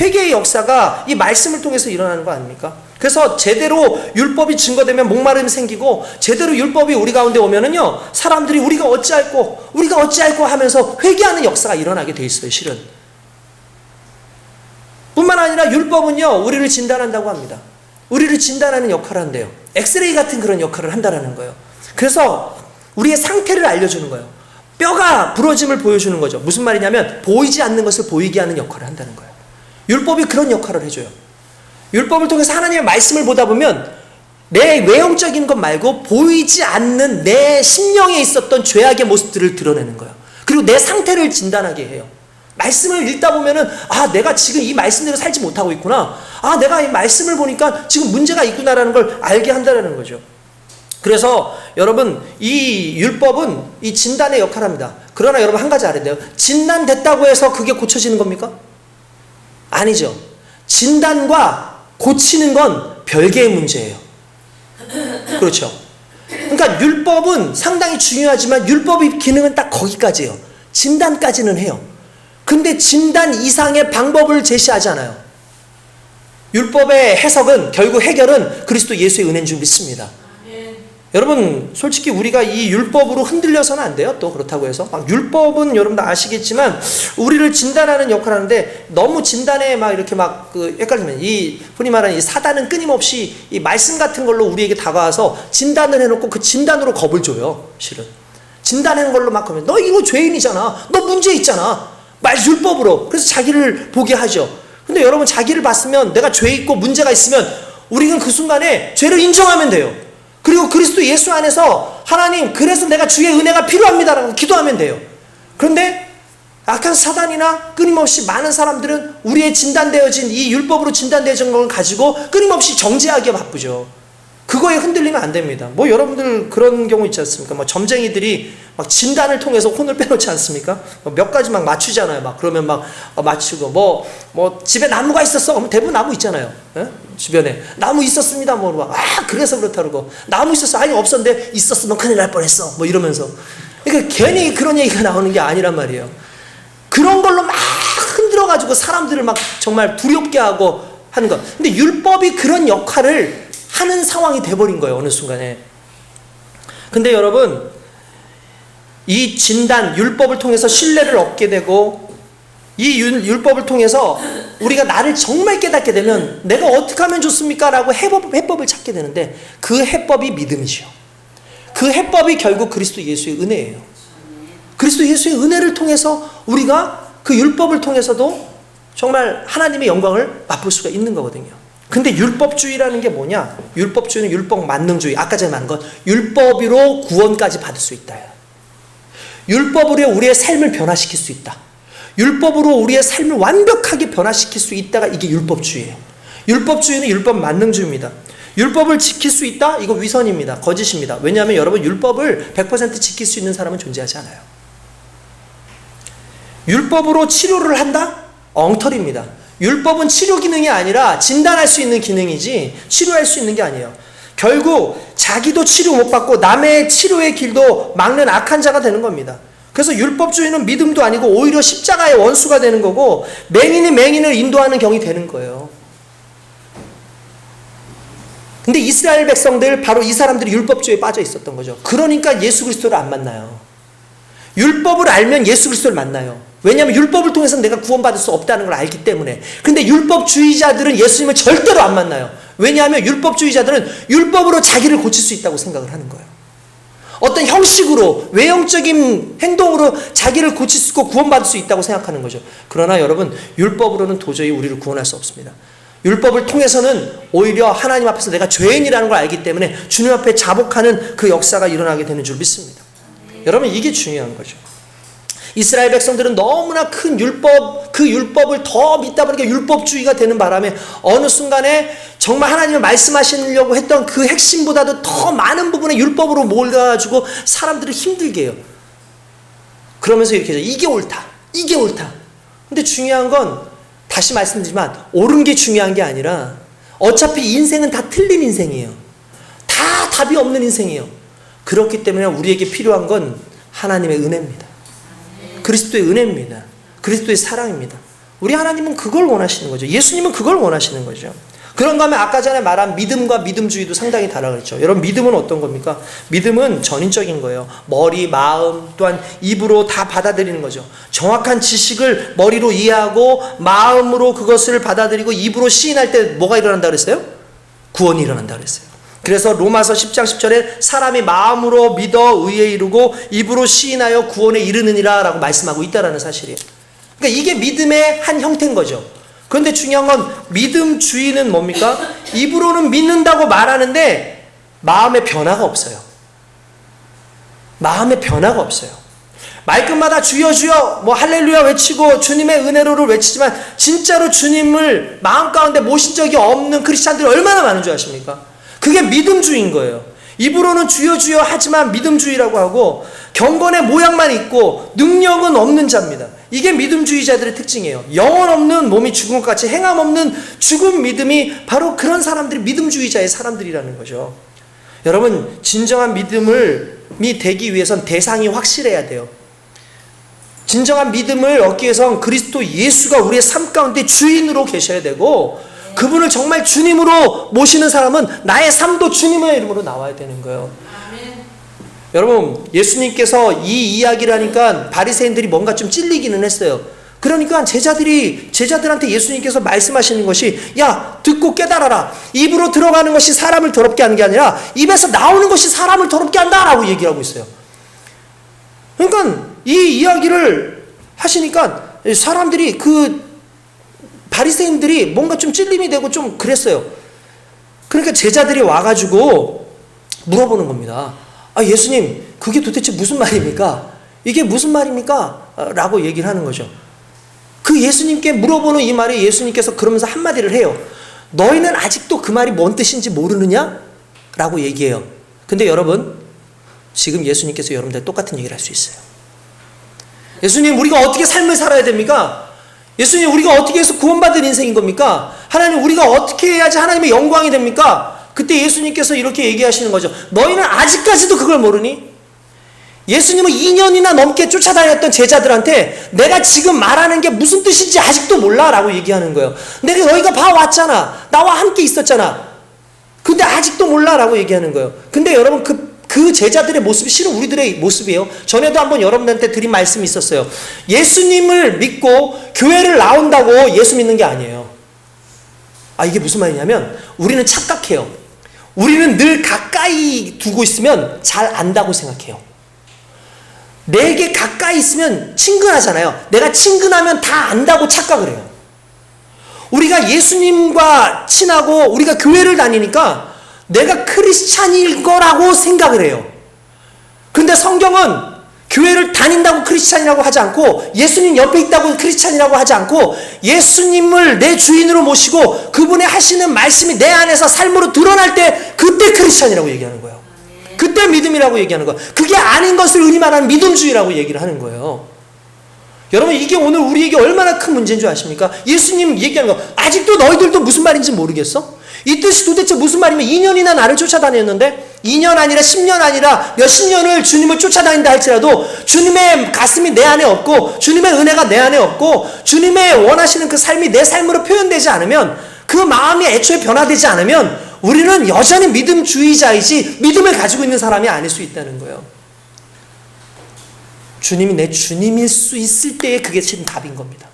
회개의 역사가 이 말씀을 통해서 일어나는 거 아닙니까? 그래서 제대로 율법이 증거되면 목마름이 생기고 제대로 율법이 우리 가운데 오면은요 사람들이 우리가 어찌할꼬 하면서 회개하는 역사가 일어나게 돼 있어요. 실은 뿐만 아니라 율법은요 우리를 진단한다고 합니다. 우리를 진단하는 역할을 한대요. 엑스레이 같은 그런 역할을 한다라는 거예요. 그래서 우리의 상태를 알려주는 거예요. 뼈가 부러짐을 보여주는 거죠. 무슨 말이냐면 보이지 않는 것을 보이게 하는 역할을 한다는 거예요. 율법이 그런 역할을 해줘요. 율법을 통해서 하나님의 말씀을 보다 보면 내 외형적인 것 말고 보이지 않는 내 심령에 있었던 죄악의 모습들을 드러내는 거예요. 그리고 내 상태를 진단하게 해요. 말씀을 읽다 보면은 내가 지금 이 말씀대로 살지 못하고 있구나. 내가 이 말씀을 보니까 지금 문제가 있구나라는 걸 알게 한다는 거죠. 그래서 여러분 이 율법은 이 진단의 역할을 합니다. 그러나 여러분 한 가지 알아야 돼요. 진단됐다고 해서 그게 고쳐지는 겁니까? 아니죠. 진단과 고치는 건 별개의 문제예요. 그렇죠. 그러니까 율법은 상당히 중요하지만 율법의 기능은 딱 거기까지예요. 진단까지는 해요. 근데 진단 이상의 방법을 제시하지 않아요. 율법의 해석은 결국 해결은 그리스도 예수의 은혜인 줄 믿습니다. 여러분 솔직히 우리가 이 율법으로 흔들려서는 안 돼요. 또 그렇다고 해서 막 율법은 여러분 다 아시겠지만 우리를 진단하는 역할을 하는데 너무 진단에 막 이렇게 막 헷갈리면 이 흔히 말하는 이 사단은 끊임없이 이 말씀 같은 걸로 우리에게 다가와서 진단을 해놓고 그 진단으로 겁을 줘요. 실은 진단하는 걸로 막 하면 너 이거 죄인이잖아. 너 문제 있잖아. 율법으로. 그래서 자기를 보게 하죠. 근데 여러분 자기를 봤으면 내가 죄 있고 문제가 있으면 우리는 그 순간에 죄를 인정하면 돼요. 그리고 그리스도 예수 안에서 하나님 그래서 내가 주의 은혜가 필요합니다라고 기도하면 돼요. 그런데 악한 사단이나 끊임없이 많은 사람들은 우리의 진단되어진 이 율법으로 진단되어진 걸 가지고 끊임없이 정죄하기에 바쁘죠. 그거에 흔들리면 안 됩니다. 뭐 여러분들 그런 경우 있지 않습니까? 뭐 점쟁이들이 막 진단을 통해서 혼을 빼놓지 않습니까? 몇 가지 막 맞추잖아요. 막 그러면 막 맞추고 뭐 집에 나무가 있었어. 그러면 대부분 나무 있잖아요. 예? 주변에 나무 있었습니다. 뭐 막 그래서 그렇다 그러고 나무 있었어. 아니 없었는데 있었으면 큰일 날 뻔했어. 뭐 이러면서 그러니까 괜히 그런 얘기가 나오는 게 아니란 말이에요. 그런 걸로 막 만들어가지고 사람들을 막 정말 두렵게 하고 하는 것. 근데 율법이 그런 역할을 하는 상황이 돼버린 거예요, 어느 순간에. 근데 여러분, 이 진단, 율법을 통해서 신뢰를 얻게 되고, 이 율법을 통해서 우리가 나를 정말 깨닫게 되면 내가 어떻게 하면 좋습니까? 라고 해법을 찾게 되는데, 그 해법이 믿음이죠. 그 해법이 결국 그리스도 예수의 은혜예요. 그리스도 예수의 은혜를 통해서 우리가 그 율법을 통해서도 정말 하나님의 영광을 맛볼 수가 있는 거거든요. 근데 율법주의라는 게 뭐냐? 율법주의는 율법 만능주의. 아까 전에 말한 것, 율법으로 구원까지 받을 수 있다. 율법으로 우리의 삶을 변화시킬 수 있다. 율법으로 우리의 삶을 완벽하게 변화시킬 수 있다가 이게 율법주의예요. 율법주의는 율법 만능주의입니다. 율법을 지킬 수 있다? 이거 위선입니다. 거짓입니다. 왜냐하면 여러분, 율법을 100% 지킬 수 있는 사람은 존재하지 않아요. 율법으로 치료를 한다? 엉터리입니다. 율법은 치료 기능이 아니라 진단할 수 있는 기능이지 치료할 수 있는 게 아니에요. 결국 자기도 치료 못 받고 남의 치료의 길도 막는 악한 자가 되는 겁니다. 그래서 율법주의는 믿음도 아니고 오히려 십자가의 원수가 되는 거고, 맹인이 맹인을 인도하는 경이 되는 거예요. 근데 이스라엘 백성들, 바로 이 사람들이 율법주의에 빠져 있었던 거죠. 그러니까 예수 그리스도를 안 만나요. 율법을 알면 예수 그리스도를 만나요. 왜냐하면 율법을 통해서 내가 구원받을 수 없다는 걸 알기 때문에. 근데 율법주의자들은 예수님을 절대로 안 만나요. 왜냐하면 율법주의자들은 율법으로 자기를 고칠 수 있다고 생각을 하는 거예요. 어떤 형식으로, 외형적인 행동으로 자기를 고칠 수 있고 구원받을 수 있다고 생각하는 거죠. 그러나 여러분, 율법으로는 도저히 우리를 구원할 수 없습니다. 율법을 통해서는 오히려 하나님 앞에서 내가 죄인이라는 걸 알기 때문에 주님 앞에 자복하는 그 역사가 일어나게 되는 줄 믿습니다. 여러분, 이게 중요한 거죠. 이스라엘 백성들은 너무나 큰 율법, 그 율법을 더 믿다 보니까 율법주의가 되는 바람에 어느 순간에 정말 하나님을 말씀하시려고 했던 그 핵심보다도 더 많은 부분에 율법으로 몰아가지고 사람들을 힘들게 해요. 그러면서 이렇게 해서 이게 옳다, 이게 옳다. 근데 중요한 건 다시 말씀드리지만 옳은 게 중요한 게 아니라 어차피 인생은 다 틀린 인생이에요. 다 답이 없는 인생이에요. 그렇기 때문에 우리에게 필요한 건 하나님의 은혜입니다. 그리스도의 은혜입니다. 그리스도의 사랑입니다. 우리 하나님은 그걸 원하시는 거죠. 예수님은 그걸 원하시는 거죠. 그런가 하면 아까 전에 말한 믿음과 믿음주의도 상당히 다르다 그랬죠. 여러분, 믿음은 어떤 겁니까? 믿음은 전인적인 거예요. 머리, 마음, 또한 입으로 다 받아들이는 거죠. 정확한 지식을 머리로 이해하고 마음으로 그것을 받아들이고 입으로 시인할 때 뭐가 일어난다 그랬어요? 구원이 일어난다 그랬어요. 그래서 로마서 10장 10절에 사람이 마음으로 믿어 의에 이르고 입으로 시인하여 구원에 이르느니라 라고 말씀하고 있다는 사실이에요. 그러니까 이게 믿음의 한 형태인 거죠. 그런데 중요한 건 믿음주의는 뭡니까? 입으로는 믿는다고 말하는데 마음의 변화가 없어요. 마음의 변화가 없어요. 말끝마다 주여 주여 뭐 할렐루야 외치고 주님의 은혜로를 외치지만 진짜로 주님을 마음 가운데 모신 적이 없는 크리스찬들이 얼마나 많은 줄 아십니까? 그게 믿음주의인 거예요. 입으로는 주여 주여 하지만 믿음주의라고 하고 경건의 모양만 있고 능력은 없는 자입니다. 이게 믿음주의자들의 특징이에요. 영혼 없는 몸이 죽은 것 같이 행함 없는 죽은 믿음이 바로 그런 사람들이 믿음주의자의 사람들이라는 거죠. 여러분, 진정한 믿음이 되기 위해선 대상이 확실해야 돼요. 진정한 믿음을 얻기 위해선 그리스도 예수가 우리의 삶 가운데 주인으로 계셔야 되고, 그분을 정말 주님으로 모시는 사람은 나의 삶도 주님의 이름으로 나와야 되는 거예요. 아멘. 여러분, 예수님께서 이 이야기를 하니까 바리새인들이 뭔가 좀 찔리기는 했어요. 그러니까 제자들한테 예수님께서 말씀하시는 것이, 야, 듣고 깨달아라. 입으로 들어가는 것이 사람을 더럽게 하는 게 아니라 입에서 나오는 것이 사람을 더럽게 한다라고 얘기를 하고 있어요. 그러니까 이 이야기를 하시니까 사람들이 바리새인들이 뭔가 좀 찔림이 되고 좀 그랬어요. 그러니까 제자들이 와가지고 물어보는 겁니다. 아, 예수님, 그게 도대체 무슨 말입니까? 이게 무슨 말입니까? 라고 얘기를 하는 거죠. 그 예수님께 물어보는 이 말이 예수님께서 그러면서 한마디를 해요. 너희는 아직도 그 말이 뭔 뜻인지 모르느냐? 라고 얘기해요. 근데 여러분, 지금 예수님께서 여러분들 똑같은 얘기를 할 수 있어요. 예수님, 우리가 어떻게 삶을 살아야 됩니까? 예수님, 우리가 어떻게 해서 구원받을 인생인 겁니까? 하나님, 우리가 어떻게 해야지 하나님의 영광이 됩니까? 그때 예수님께서 이렇게 얘기하시는 거죠. 너희는 아직까지도 그걸 모르니? 예수님은 2년이나 넘게 쫓아다녔던 제자들한테 내가 지금 말하는 게 무슨 뜻인지 아직도 몰라 라고 얘기하는 거예요. 내가 너희가 봐왔잖아. 나와 함께 있었잖아. 근데 아직도 몰라 라고 얘기하는 거예요. 근데 여러분 그 제자들의 모습이 실은 우리들의 모습이에요. 전에도 한번 여러분한테 드린 말씀이 있었어요. 예수님을 믿고 교회를 나온다고 예수 믿는 게 아니에요. 이게 무슨 말이냐면 우리는 착각해요. 우리는 늘 가까이 두고 있으면 잘 안다고 생각해요. 내게 가까이 있으면 친근하잖아요. 내가 친근하면 다 안다고 착각을 해요. 우리가 예수님과 친하고 우리가 교회를 다니니까 내가 크리스찬일 거라고 생각을 해요. 근데 성경은 교회를 다닌다고 크리스찬이라고 하지 않고 예수님 옆에 있다고 크리스찬이라고 하지 않고 예수님을 내 주인으로 모시고 그분의 하시는 말씀이 내 안에서 삶으로 드러날 때 그때 크리스찬이라고 얘기하는 거예요. 그때 믿음이라고 얘기하는 거예요. 그게 아닌 것을 의미하는 믿음주의라고 얘기를 하는 거예요. 여러분 이게 오늘 우리에게 얼마나 큰 문제인 줄 아십니까? 예수님 얘기하는 거 아직도 너희들도 무슨 말인지 모르겠어? 이 뜻이 도대체 무슨 말이면 2년이나 나를 쫓아다녔는데 2년 아니라 10년 아니라 몇십 년을 주님을 쫓아다닌다 할지라도 주님의 가슴이 내 안에 없고 주님의 은혜가 내 안에 없고 주님의 원하시는 그 삶이 내 삶으로 표현되지 않으면 그 마음이 애초에 변화되지 않으면 우리는 여전히 믿음주의자이지 믿음을 가지고 있는 사람이 아닐 수 있다는 거예요. 주님이 내 주님일 수 있을 때에 그게 지금 답인 겁니다.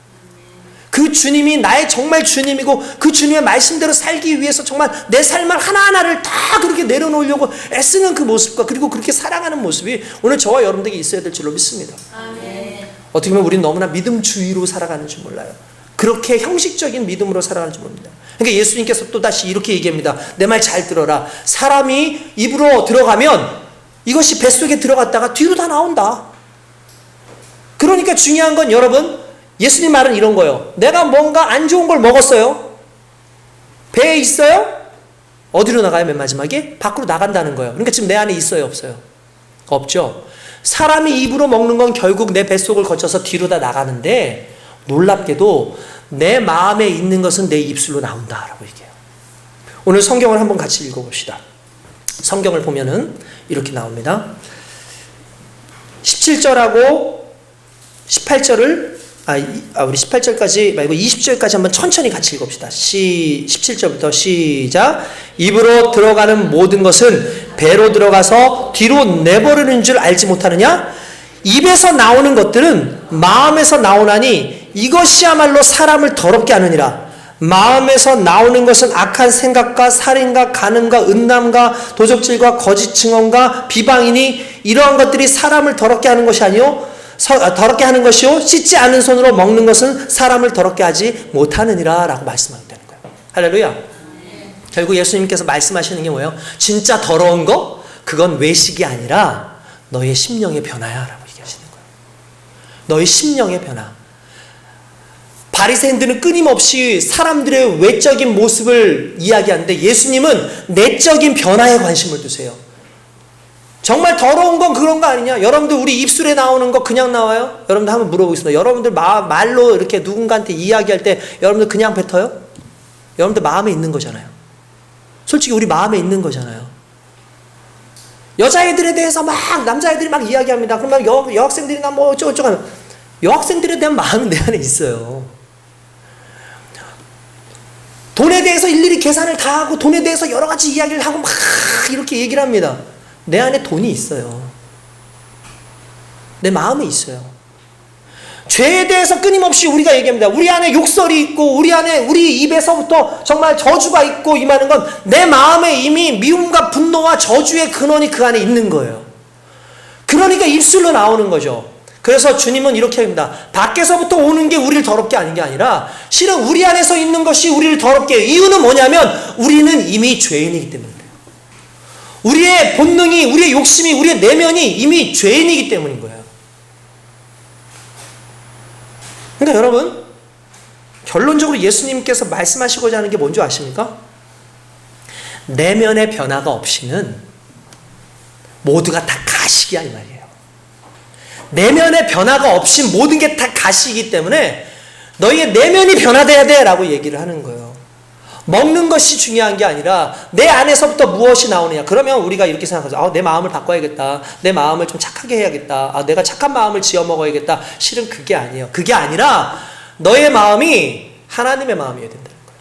그 주님이 나의 정말 주님이고 그 주님의 말씀대로 살기 위해서 정말 내 삶을 하나하나를 다 그렇게 내려놓으려고 애쓰는 그 모습과 그리고 그렇게 사랑하는 모습이 오늘 저와 여러분들에게 있어야 될 줄로 믿습니다. 아멘. 어떻게 보면 우리는 너무나 믿음주의로 살아가는 줄 몰라요. 그렇게 형식적인 믿음으로 살아가는 줄 모릅니다. 그러니까 예수님께서 또다시 이렇게 얘기합니다. 내 말 잘 들어라. 사람이 입으로 들어가면 이것이 뱃속에 들어갔다가 뒤로 다 나온다. 그러니까 중요한 건 여러분 예수님 말은 이런 거예요. 내가 뭔가 안 좋은 걸 먹었어요. 배에 있어요? 어디로 나가요? 맨 마지막에? 밖으로 나간다는 거예요. 그러니까 지금 내 안에 있어요? 없어요? 없죠. 사람이 입으로 먹는 건 결국 내 뱃속을 거쳐서 뒤로 다 나가는데 놀랍게도 내 마음에 있는 것은 내 입술로 나온다라고 얘기해요. 오늘 성경을 한번 같이 읽어봅시다. 성경을 보면은 이렇게 나옵니다. 17절하고 18절을 우리 18절까지 말고 20절까지 한번 천천히 같이 읽읍시다. 17절부터 시작. 입으로 들어가는 모든 것은 배로 들어가서 뒤로 내버리는 줄 알지 못하느냐? 입에서 나오는 것들은 마음에서 나오나니 이것이야말로 사람을 더럽게 하느니라. 마음에서 나오는 것은 악한 생각과 살인과 간음과 음란과 도적질과 거짓 증언과 비방이니 이러한 것들이 사람을 더럽게 하는 것이 아니요 더럽게 하는 것이요 씻지 않은 손으로 먹는 것은 사람을 더럽게 하지 못하느니라 라고 말씀하고 있다는 거예요. 할렐루야. 결국 예수님께서 말씀하시는 게 뭐예요? 진짜 더러운 거? 그건 외식이 아니라 너의 심령의 변화야 라고 얘기하시는 거예요. 너의 심령의 변화. 바리새인들은 끊임없이 사람들의 외적인 모습을 이야기하는데 예수님은 내적인 변화에 관심을 두세요. 정말 더러운 건 그런 거 아니냐? 여러분들 우리 입술에 나오는 거 그냥 나와요? 여러분들 한번 물어보겠습니다. 여러분들 말로 이렇게 누군가한테 이야기할 때 여러분들 그냥 뱉어요? 여러분들 마음에 있는 거잖아요. 솔직히 우리 마음에 있는 거잖아요. 여자애들에 대해서 막 남자애들이 막 이야기합니다. 그러면 여학생들이나 뭐 어쩌고저쩌고 하면 여학생들에 대한 마음은 내 안에 있어요. 돈에 대해서 일일이 계산을 다 하고 돈에 대해서 여러 가지 이야기를 하고 막 이렇게 얘기를 합니다. 내 안에 돈이 있어요. 내 마음에 있어요. 죄에 대해서 끊임없이 우리가 얘기합니다. 우리 안에 욕설이 있고 우리 안에 우리 입에서부터 정말 저주가 있고 임하는 건 내 마음에 이미 미움과 분노와 저주의 근원이 그 안에 있는 거예요. 그러니까 입술로 나오는 거죠. 그래서 주님은 이렇게 합니다. 밖에서부터 오는 게 우리를 더럽게 하는 게 아니라 실은 우리 안에서 있는 것이 우리를 더럽게 해요. 이유는 뭐냐면 우리는 이미 죄인이기 때문에 우리의 본능이, 우리의 욕심이, 우리의 내면이 이미 죄인이기 때문인 거예요. 그러니까 여러분, 결론적으로 예수님께서 말씀하시고자 하는 게 뭔지 아십니까? 내면의 변화가 없이는 모두가 다 가식이야 이 말이에요. 내면의 변화가 없이 모든 게 다 가식이기 때문에 너희의 내면이 변화돼야 돼 라고 얘기를 하는 거예요. 먹는 것이 중요한 게 아니라 내 안에서부터 무엇이 나오느냐. 그러면 우리가 이렇게 생각하죠. 내 마음을 바꿔야겠다. 내 마음을 좀 착하게 해야겠다. 내가 착한 마음을 지어 먹어야겠다. 실은 그게 아니에요. 그게 아니라 너의 마음이 하나님의 마음이어야 된다는 거예요.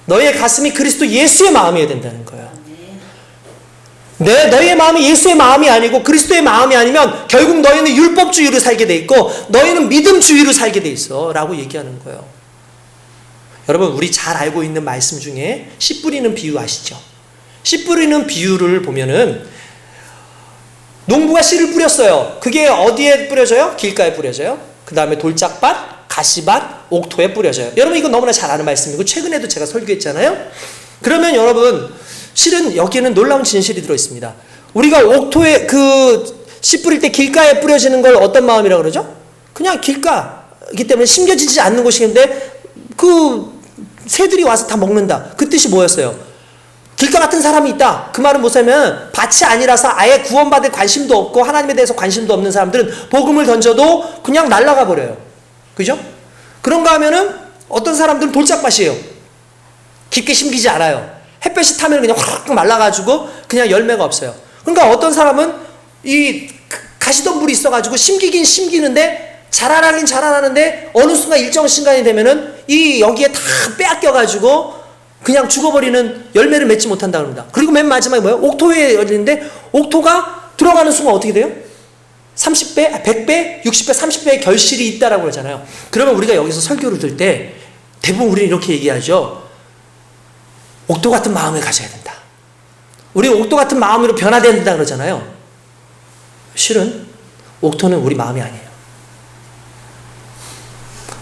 너의 가슴이 그리스도 예수의 마음이어야 된다는 거예요. 너의 마음이 예수의 마음이 아니고 그리스도의 마음이 아니면 결국 너희는 율법주의로 살게 돼 있고 너희는 믿음주의로 살게 돼 있어 라고 얘기하는 거예요. 여러분, 우리 잘 알고 있는 말씀 중에 씨 뿌리는 비유 아시죠? 씨 뿌리는 비유를 보면은 농부가 씨를 뿌렸어요. 그게 어디에 뿌려져요? 길가에 뿌려져요. 그 다음에 돌짝밭, 가시밭, 옥토에 뿌려져요. 여러분, 이거 너무나 잘 아는 말씀이고 최근에도 제가 설교했잖아요. 그러면 여러분, 실은 여기에는 놀라운 진실이 들어있습니다. 우리가 옥토에 씨 뿌릴 때 길가에 뿌려지는 걸 어떤 마음이라고 그러죠? 그냥 길가이기 때문에 심겨지지 않는 곳인데 새들이 와서 다 먹는다. 그 뜻이 뭐였어요? 길가 같은 사람이 있다. 그 말은 뭐냐면 밭이 아니라서 아예 구원받을 관심도 없고 하나님에 대해서 관심도 없는 사람들은 복음을 던져도 그냥 날아가 버려요. 그죠? 그런가 하면은 어떤 사람들은 돌짝밭이에요. 깊게 심기지 않아요. 햇볕이 타면 그냥 확 말라가지고 그냥 열매가 없어요. 그러니까 어떤 사람은 이 가시덤불이 있어가지고 심기긴 심기는데 자라나긴 자라나는데 어느 순간 일정 시간이 되면은 여기에 다 빼앗겨가지고 그냥 죽어버리는 열매를 맺지 못한다 그럽니다. 그리고 맨 마지막에 뭐예요? 옥토에 열리는데 옥토가 들어가는 순간 어떻게 돼요? 30배, 100배, 60배, 30배의 결실이 있다라고 그러잖아요. 그러면 우리가 여기서 설교를 들 때 대부분 우리는 이렇게 얘기하죠. 옥토 같은 마음을 가져야 된다. 우리 옥토 같은 마음으로 변화돼야 된다 그러잖아요. 실은 옥토는 우리 마음이 아니에요.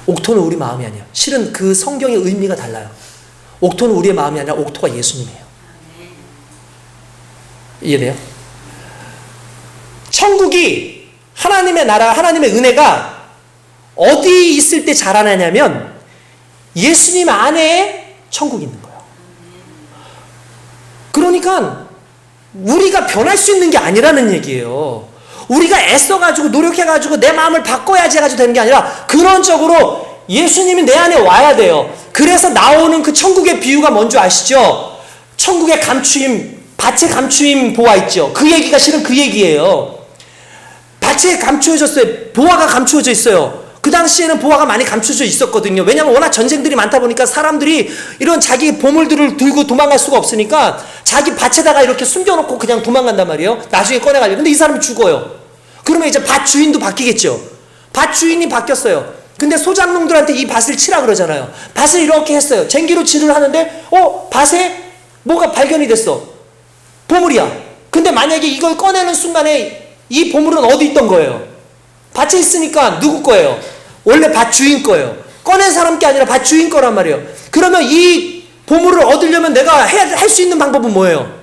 옥토는 우리 마음이 아니에요. 실은 그 성경의 의미가 달라요. 옥토는 우리의 마음이 아니라 옥토가 예수님이에요. 이해돼요? 천국이 하나님의 나라, 하나님의 은혜가 어디 있을 때 자라나냐면 예수님 안에 천국이 있는 거예요. 그러니까 우리가 변할 수 있는 게 아니라는 얘기예요. 우리가 애써가지고 노력해가지고 내 마음을 바꿔야지 해가지고 되는 게 아니라 근원적으로 예수님이 내 안에 와야 돼요. 그래서 나오는 그 천국의 비유가 뭔지 아시죠? 천국의 감추임, 밭에 감추임 보화 있죠. 그 얘기가 실은 그 얘기예요. 밭에 감추어졌어요. 보화가 감추어져 있어요. 그 당시에는 보화가 많이 감추어져 있었거든요. 왜냐하면 워낙 전쟁들이 많다 보니까 사람들이 이런 자기 보물들을 들고 도망갈 수가 없으니까 자기 밭에다가 이렇게 숨겨놓고 그냥 도망간단 말이에요. 나중에 꺼내가려고. 근데 이 사람이 죽어요. 그러면 이제 밭 주인도 바뀌겠죠. 밭 주인이 바뀌었어요. 근데 소작농들한테 이 밭을 치라 그러잖아요. 밭을 이렇게 했어요. 쟁기로 칠을 하는데 밭에 뭐가 발견이 됐어. 보물이야. 근데 만약에 이걸 꺼내는 순간에 이 보물은 어디 있던 거예요? 밭에 있으니까 누구 거예요? 원래 밭 주인 거예요. 꺼낸 사람 게 아니라 밭 주인 거란 말이에요. 그러면 이 보물을 얻으려면 내가 할 수 있는 방법은 뭐예요?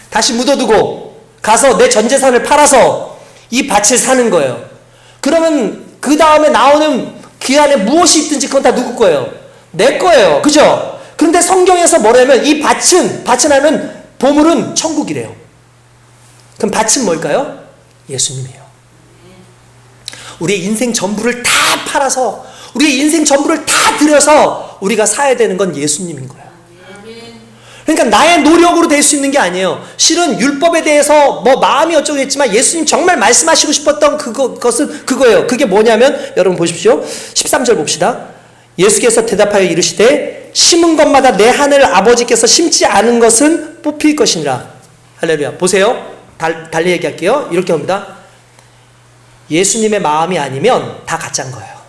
다시 묻어두고 가서 내 전 재산을 팔아서 이 밭을 사는 거예요. 그러면 그 다음에 나오는 그 안에 무엇이 있든지 그건 다 누구 거예요? 내 거예요. 그죠? 그런데 성경에서 뭐냐면 이 밭은 하면 보물은 천국이래요. 그럼 밭은 뭘까요? 예수님이에요. 우리의 인생 전부를 다 팔아서 우리의 인생 전부를 다 들여서 우리가 사야 되는 건 예수님인 거예요. 그러니까 나의 노력으로 될 수 있는 게 아니에요. 실은 율법에 대해서 마음이 어쩌고 했지만 예수님 정말 말씀하시고 싶었던 그것은 그거예요. 그게 뭐냐면 여러분 보십시오. 13절 봅시다. 예수께서 대답하여 이르시되 심은 것마다 내 하늘 아버지께서 심지 않은 것은 뽑힐 것이니라. 할렐루야. 보세요. 달리 얘기할게요. 이렇게 봅니다. 예수님의 마음이 아니면 다 가짜인 거예요.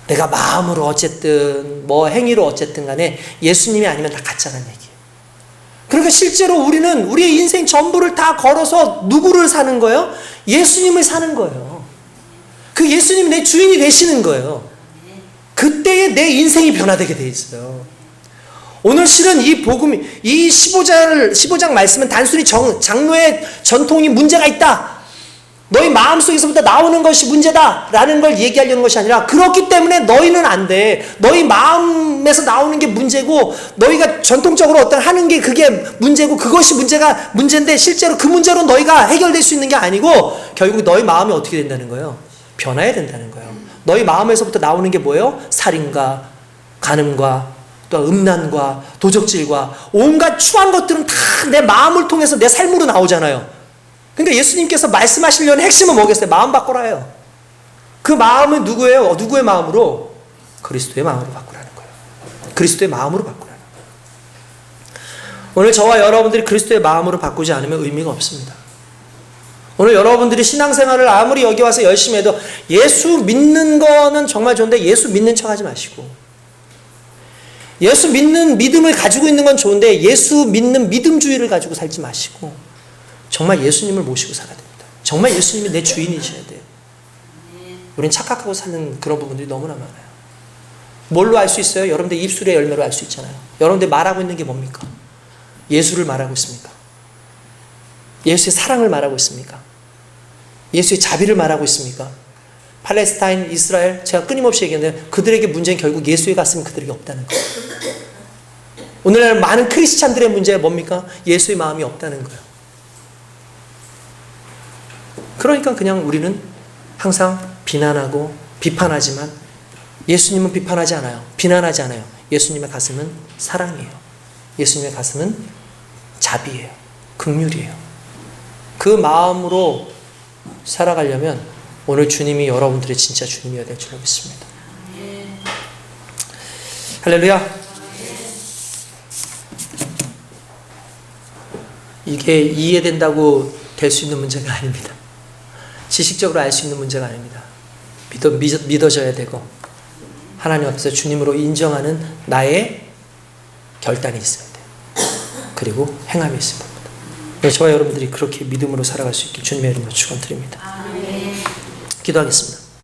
내가 마음으로 어쨌든 행위로 어쨌든 간에 예수님이 아니면 다 가짜라는 얘기예요. 그러니까 실제로 우리는 우리의 인생 전부를 다 걸어서 누구를 사는 거예요? 예수님을 사는 거예요. 그 예수님이 내 주인이 되시는 거예요. 그때에 내 인생이 변화되게 돼 있어요. 오늘 실은 이 복음이 이 15장 말씀은 단순히 장로의 전통이 문제가 있다. 너희 마음속에서부터 나오는 것이 문제다라는 걸 얘기하려는 것이 아니라 그렇기 때문에 너희는 안 돼. 너희 마음에서 나오는 게 문제고 너희가 전통적으로 어떤 하는 게 그게 문제고 그것이 문제인데 실제로 그 문제로 너희가 해결될 수 있는 게 아니고 결국 너희 마음이 어떻게 된다는 거예요? 변화해야 된다는 거예요. 너희 마음에서부터 나오는 게 뭐예요? 살인과 간음과 또 음란과 도적질과 온갖 추한 것들은 다 내 마음을 통해서 내 삶으로 나오잖아요. 그러니까 예수님께서 말씀하시려는 핵심은 뭐겠어요? 마음 바꿔라예요. 그 마음은 누구예요? 누구의 마음으로? 그리스도의 마음으로 바꾸라는 거예요. 그리스도의 마음으로 바꾸라는 거예요. 오늘 저와 여러분들이 그리스도의 마음으로 바꾸지 않으면 의미가 없습니다. 오늘 여러분들이 신앙생활을 아무리 여기 와서 열심히 해도 예수 믿는 거는 정말 좋은데 예수 믿는 척 하지 마시고, 예수 믿는 믿음을 가지고 있는 건 좋은데 예수 믿는 믿음주의를 가지고 살지 마시고 정말 예수님을 모시고 살아야 됩니다. 정말 예수님이 내 주인이셔야 돼요. 우린 착각하고 사는 그런 부분들이 너무나 많아요. 뭘로 알 수 있어요? 여러분들 입술의 열매로 알 수 있잖아요. 여러분들 말하고 있는 게 뭡니까? 예수를 말하고 있습니까? 예수의 사랑을 말하고 있습니까? 예수의 자비를 말하고 있습니까? 팔레스타인, 이스라엘, 제가 끊임없이 얘기하는데 그들에게 문제는 결국 예수에 갔으면 그들에게 없다는 거예요. 오늘날 많은 크리스찬들의 문제가 뭡니까? 예수의 마음이 없다는 거예요. 그러니까 그냥 우리는 항상 비난하고 비판하지만 예수님은 비판하지 않아요. 비난하지 않아요. 예수님의 가슴은 사랑이에요. 예수님의 가슴은 자비예요. 긍휼이에요. 그 마음으로 살아가려면 오늘 주님이 여러분들의 진짜 주님이어야 될 줄 믿습니다. 할렐루야. 이게 이해된다고 될 수 있는 문제가 아닙니다. 지식적으로 알 수 있는 문제가 아닙니다. 믿어져야 되고 하나님 앞에서 주님으로 인정하는 나의 결단이 있어야 돼요. 그리고 행함이 있어야 됩니다. 저와 여러분들이 그렇게 믿음으로 살아갈 수 있게 주님의 이름으로 축원드립니다. 기도하겠습니다.